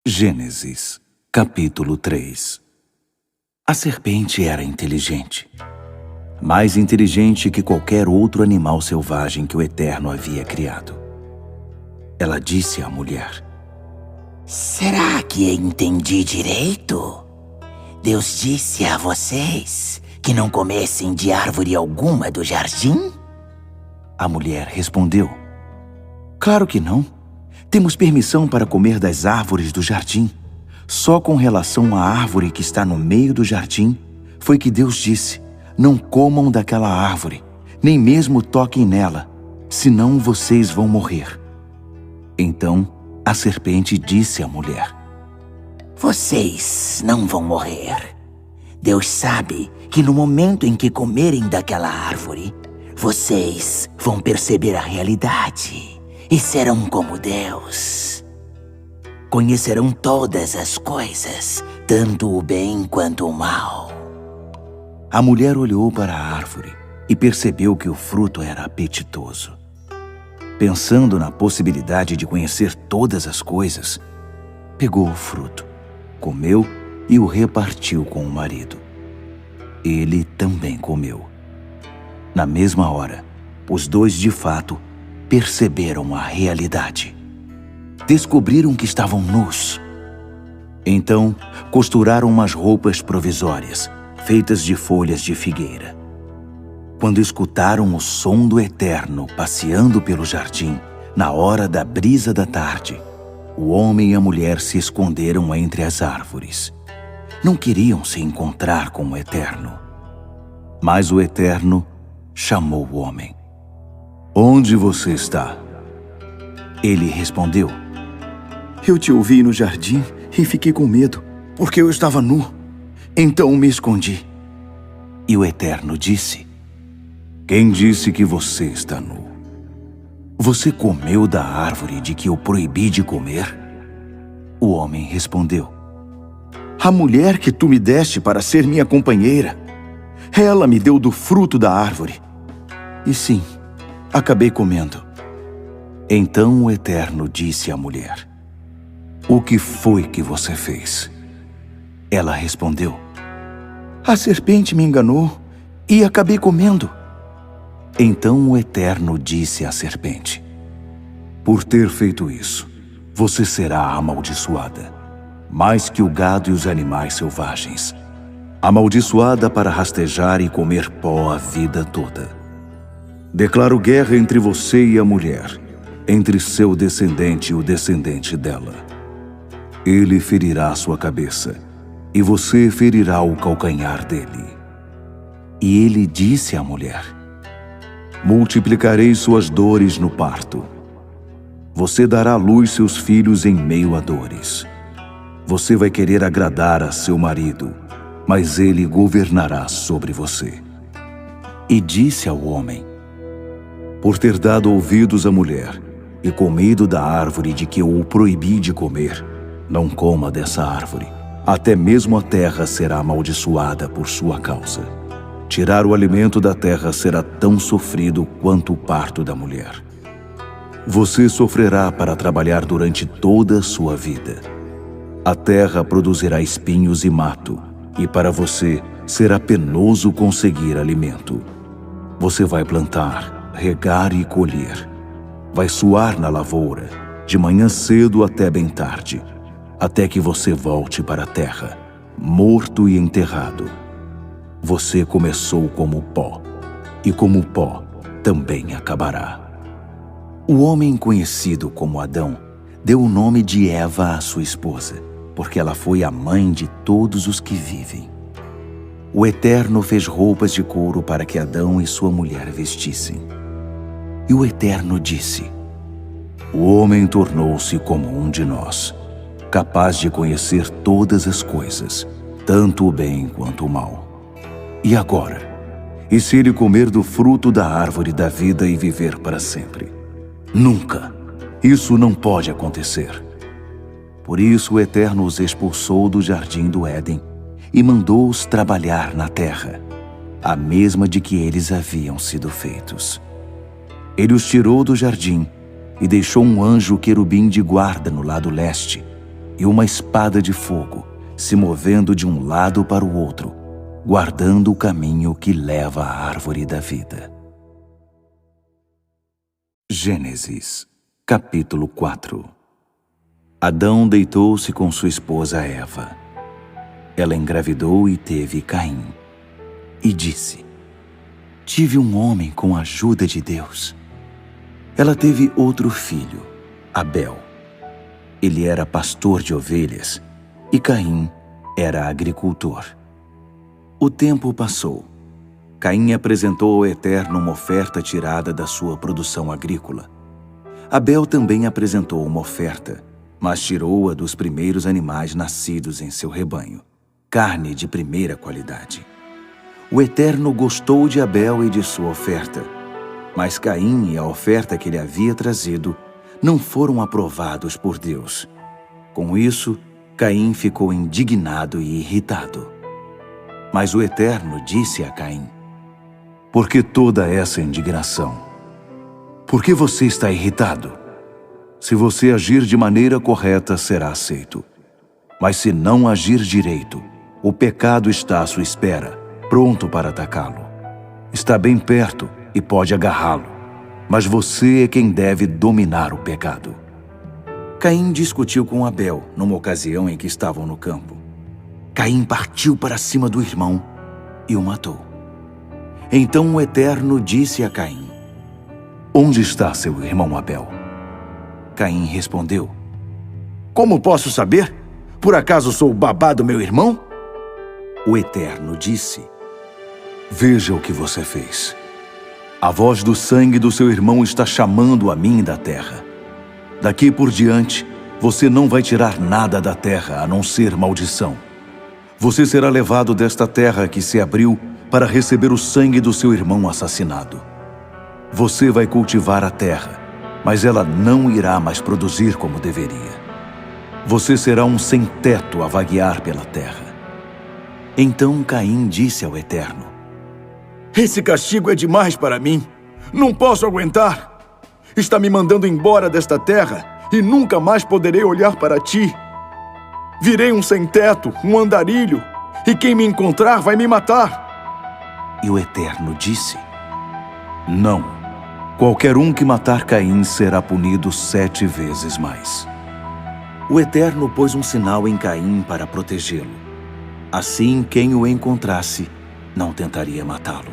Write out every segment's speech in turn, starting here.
Gênesis, capítulo 3. A serpente era inteligente, mais inteligente que qualquer outro animal selvagem que o Eterno havia criado. Ela disse à mulher: Será que entendi direito? Deus disse a vocês que não comessem de árvore alguma do jardim? A mulher respondeu: Claro que não. Temos permissão para comer das árvores do jardim. Só com relação à árvore que está no meio do jardim, foi que Deus disse: não comam daquela árvore, nem mesmo toquem nela, senão vocês vão morrer. Então a serpente disse à mulher: Vocês não vão morrer. Deus sabe que no momento em que comerem daquela árvore, vocês vão perceber a realidade e serão como Deus. Conhecerão todas as coisas, tanto o bem quanto o mal. A mulher olhou para a árvore e percebeu que o fruto era apetitoso. Pensando na possibilidade de conhecer todas as coisas, pegou o fruto, comeu e o repartiu com o marido. Ele também comeu. Na mesma hora, os dois de fato perceberam a realidade. Descobriram que estavam nus. Então, costuraram umas roupas provisórias, feitas de folhas de figueira. Quando escutaram o som do Eterno passeando pelo jardim, na hora da brisa da tarde, o homem e a mulher se esconderam entre as árvores. Não queriam se encontrar com o Eterno. Mas o Eterno chamou o homem. Onde você está? Ele respondeu: Eu te ouvi no jardim e fiquei com medo, porque eu estava nu. Então me escondi. E o Eterno disse: Quem disse que você está nu? Você comeu da árvore de que eu proibi de comer? O homem respondeu: A mulher que tu me deste para ser minha companheira, ela me deu do fruto da árvore. E sim, acabei comendo. Então o Eterno disse à mulher: O que foi que você fez? Ela respondeu: A serpente me enganou e acabei comendo. Então o Eterno disse à serpente: Por ter feito isso, você será amaldiçoada, mais que o gado e os animais selvagens, amaldiçoada para rastejar e comer pó a vida toda. Declaro guerra entre você e a mulher, entre seu descendente e o descendente dela. Ele ferirá sua cabeça, e você ferirá o calcanhar dele. E ele disse à mulher: Multiplicarei suas dores no parto. Você dará à luz seus filhos em meio a dores. Você vai querer agradar a seu marido, mas ele governará sobre você. E disse ao homem: Por ter dado ouvidos à mulher e comido da árvore de que eu o proibi de comer, não coma dessa árvore. Até mesmo a terra será amaldiçoada por sua causa. Tirar o alimento da terra será tão sofrido quanto o parto da mulher. Você sofrerá para trabalhar durante toda a sua vida. A terra produzirá espinhos e mato, e para você será penoso conseguir alimento. Você vai plantar, regar e colher. Vai suar na lavoura, de manhã cedo até bem tarde, até que você volte para a terra, morto e enterrado. Você começou como pó, e como pó também acabará. O homem conhecido como Adão deu o nome de Eva à sua esposa, porque ela foi a mãe de todos os que vivem. O Eterno fez roupas de couro para que Adão e sua mulher vestissem. E o Eterno disse: O homem tornou-se como um de nós, capaz de conhecer todas as coisas, tanto o bem quanto o mal. E agora? E se ele comer do fruto da árvore da vida e viver para sempre? Nunca! Isso não pode acontecer. Por isso o Eterno os expulsou do jardim do Éden e mandou-os trabalhar na terra, a mesma de que eles haviam sido feitos. Ele os tirou do jardim e deixou um anjo querubim de guarda no lado leste, e uma espada de fogo, se movendo de um lado para o outro, guardando o caminho que leva à árvore da vida. Gênesis, capítulo 4. Adão deitou-se com sua esposa Eva. Ela engravidou e teve Caim. E disse: tive um homem com a ajuda de Deus. Ela teve outro filho, Abel. Ele era pastor de ovelhas e Caim era agricultor. O tempo passou. Caim apresentou ao Eterno uma oferta tirada da sua produção agrícola. Abel também apresentou uma oferta, mas tirou-a dos primeiros animais nascidos em seu rebanho, carne de primeira qualidade. O Eterno gostou de Abel e de sua oferta, mas Caim e a oferta que ele havia trazido não foram aprovados por Deus. Com isso, Caim ficou indignado e irritado. Mas o Eterno disse a Caim: por que toda essa indignação? Por que você está irritado? Se você agir de maneira correta, será aceito. Mas se não agir direito, o pecado está à sua espera, pronto para atacá-lo. Está bem perto e pode agarrá-lo, mas você é quem deve dominar o pecado. Caim discutiu com Abel numa ocasião em que estavam no campo. Caim partiu para cima do irmão e o matou. Então o Eterno disse a Caim: onde está seu irmão Abel? Caim respondeu: como posso saber? Por acaso sou o babá do meu irmão? O Eterno disse: veja o que você fez. A voz do sangue do seu irmão está chamando a mim da terra. Daqui por diante, você não vai tirar nada da terra a não ser maldição. Você será levado desta terra que se abriu para receber o sangue do seu irmão assassinado. Você vai cultivar a terra, mas ela não irá mais produzir como deveria. Você será um sem-teto a vaguear pela terra. Então Caim disse ao Eterno: esse castigo é demais para mim. Não posso aguentar. Está me mandando embora desta terra e nunca mais poderei olhar para ti. Virei um sem-teto, um andarilho, e quem me encontrar vai me matar. E o Eterno disse: não. Qualquer um que matar Caim será punido 7 vezes mais. O Eterno pôs um sinal em Caim para protegê-lo. Assim, quem o encontrasse não tentaria matá-lo.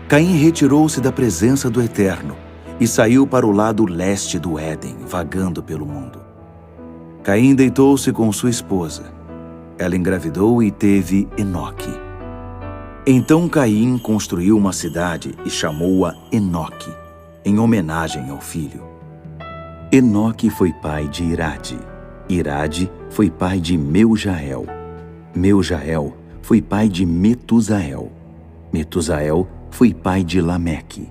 Caim retirou-se da presença do Eterno e saiu para o lado leste do Éden, vagando pelo mundo. Caim deitou-se com sua esposa. Ela engravidou e teve Enoque. Então Caim construiu uma cidade e chamou-a Enoque, em homenagem ao filho. Enoque foi pai de Irade. Irade foi pai de Meujael. Meujael foi pai de Metusael. Metusael foi pai de Lameque.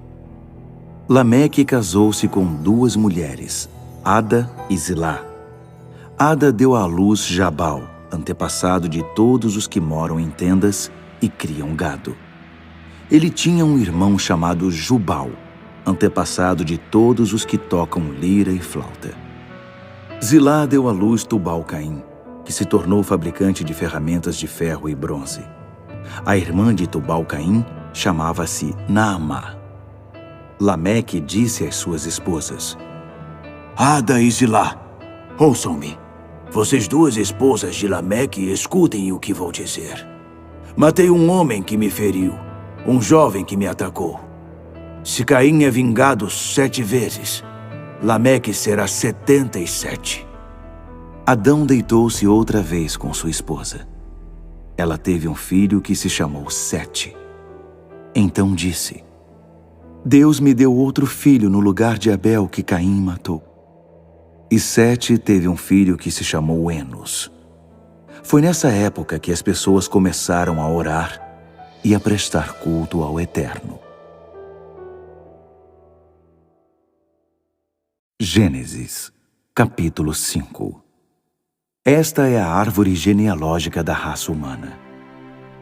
Lameque casou-se com 2 mulheres, Ada e Zilá. Ada deu à luz Jabal, antepassado de todos os que moram em tendas e criam gado. Ele tinha um irmão chamado Jubal, antepassado de todos os que tocam lira e flauta. Zilá deu à luz Tubal-Caim, que se tornou fabricante de ferramentas de ferro e bronze. A irmã de Tubal-Caim chamava-se Naamá. Lameque disse às suas esposas: Ada e Zilá, ouçam-me. Vocês 2 esposas de Lameque, escutem o que vou dizer. Matei um homem que me feriu, um jovem que me atacou. Se Caim é vingado 7 vezes, Lameque será 77. Adão deitou-se outra vez com sua esposa. Ela teve um filho que se chamou Sete. Então disse: Deus me deu outro filho no lugar de Abel que Caim matou. E Sete teve um filho que se chamou Enos. Foi nessa época que as pessoas começaram a orar e a prestar culto ao Eterno. Gênesis, capítulo 5. Esta é a árvore genealógica da raça humana.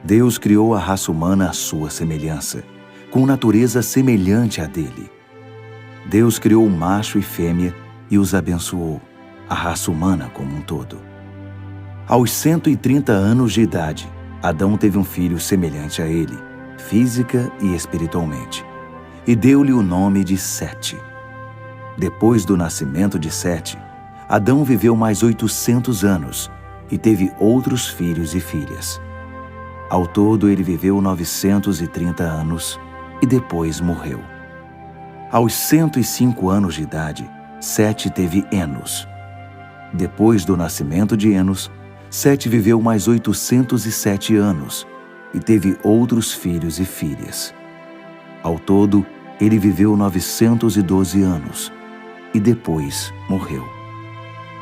Deus criou a raça humana à sua semelhança, com natureza semelhante à dele. Deus criou macho e fêmea e os abençoou. a raça humana como um todo. Aos 130 anos de idade, Adão teve um filho semelhante a ele, física e espiritualmente, e deu-lhe o nome de Sete. Depois do nascimento de Sete, Adão viveu mais 800 anos e teve outros filhos e filhas. Ao todo, ele viveu 930 anos e depois morreu. Aos 105 anos de idade, Sete teve Enos. Depois do nascimento de Enos, Sete viveu mais 807 anos e teve outros filhos e filhas. Ao todo, ele viveu 912 anos e depois morreu.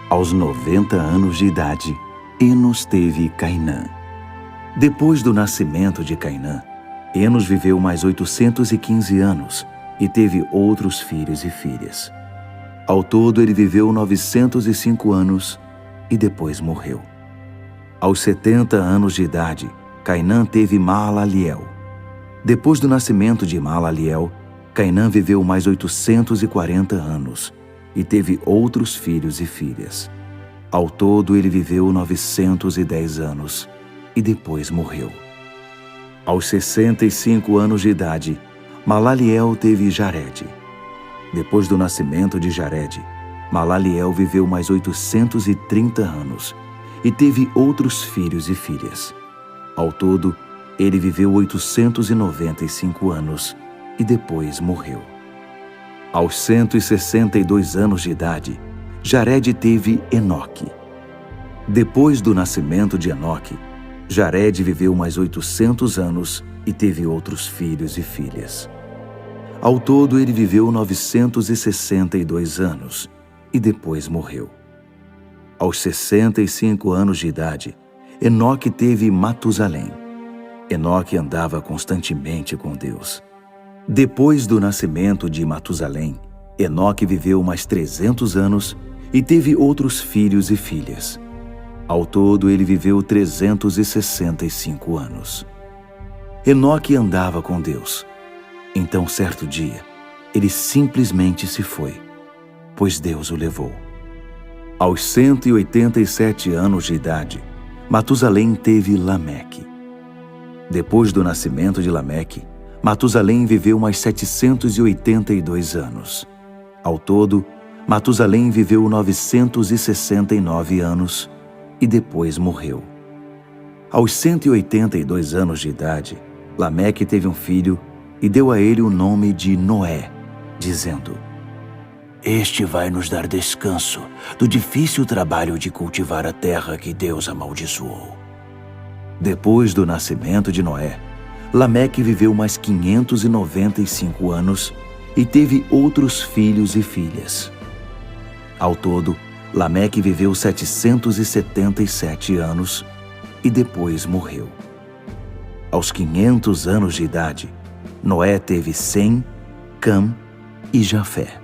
Aos 90 anos de idade, Enos teve Cainã. Depois do nascimento de Cainã, Enos viveu mais 815 anos e teve outros filhos e filhas. Ao todo, ele viveu 905 anos e depois morreu. Aos 70 anos de idade, Cainã teve Malaliel. Depois do nascimento de Malaliel, Cainã viveu mais 840 anos e teve outros filhos e filhas. Ao todo, ele viveu 910 anos e depois morreu. Aos 65 anos de idade, Malaliel teve Jared. Depois do nascimento de Jared, Malaliel viveu mais 830 anos e teve outros filhos e filhas. Ao todo, ele viveu 895 anos e depois morreu. Aos 162 anos de idade, Jared teve Enoque. Depois do nascimento de Enoque, Jared viveu mais 800 anos e teve outros filhos e filhas. Ao todo, ele viveu 962 anos e depois morreu. Aos 65 anos de idade, Enoque teve Matusalém. Enoque andava constantemente com Deus. Depois do nascimento de Matusalém, Enoque viveu mais 300 anos e teve outros filhos e filhas. Ao todo, ele viveu 365 anos. Enoque andava com Deus. Então, certo dia, ele simplesmente se foi, pois Deus o levou. Aos 187 anos de idade, Matusalém teve Lameque. Depois do nascimento de Lameque, Matusalém viveu mais 782 anos. Ao todo, Matusalém viveu 969 anos e depois morreu. Aos 182 anos de idade, Lameque teve um filho e deu a ele o nome de Noé, dizendo: "Este vai nos dar descanso do difícil trabalho de cultivar a terra que Deus amaldiçoou." Depois do nascimento de Noé, Lameque viveu mais 595 anos e teve outros filhos e filhas. Ao todo, Lameque viveu 777 anos e depois morreu. Aos 500 anos de idade, Noé teve Sem, Cam e Jafé.